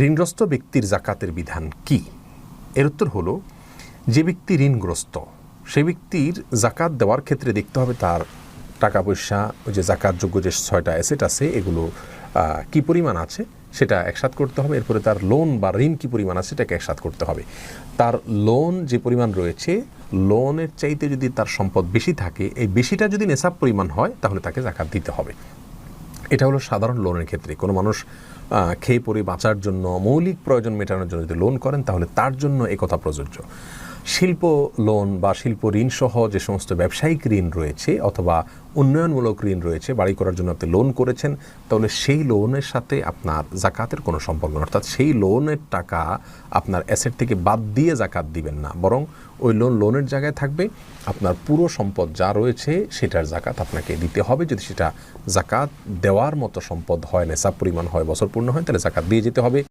ঋণগ্রস্ত ব্যক্তির জাকাতের বিধান কি? এর উত্তর হলো, যে ব্যক্তি ঋণগ্রস্ত সেই ব্যক্তির জাকাত দেওয়ার ক্ষেত্রে দেখতে হবে তার টাকা পয়সা, ওই যে জাকাতযোগ্য যে 6টা অ্যাসেট আছে এগুলো কি পরিমাণ আছে সেটা একসাথ করতে হবে। এরপরে তার লোন বা ঋণ কি পরিমাণ আছে সেটাকে একসাথ করতে হবে। তার লোন যে পরিমাণ রয়েছে, লোনের চাইতে যদি তার সম্পদ বেশি থাকে, এই বেশিটা যদি নেশাব পরিমাণ হয় তাহলে তাকে জাকাত দিতে হবে। এটা হলো সাধারণ লোনের ক্ষেত্রে। কোনো মানুষ খেয়ে পরে বাঁচার জন্য, মৌলিক প্রয়োজন মেটানোর জন্য যদি লোন করেন তাহলে তার জন্য একথা প্রযোজ্য। শিল্প লোন বা শিল্প ঋণ সহ যে সমস্ত ব্যবসায়িক ঋণ রয়েছে অথবা উন্নয়নমূলক ঋণ রয়েছে, বাড়ি করার জন্য আপনি লোন করেছেন, তাহলে সেই লোনের সাথে আপনার জাকাতের কোনো সম্পর্ক নেই। অর্থাৎ সেই লোনের টাকা আপনার অ্যাসেট থেকে বাদ দিয়ে জাকাত দিবেন না, বরং ওই লোনের জায়গায় থাকবে। আপনার পুরো সম্পদ যা রয়েছে সেটার জাকাত আপনাকে দিতে হবে। যদি সেটা জাকাত দেওয়ার মতো সম্পদ হয়, নেশাব পরিমাণ হয়, বছর পূর্ণ হয়, তাহলে জাকাত দিয়ে যেতে হবে।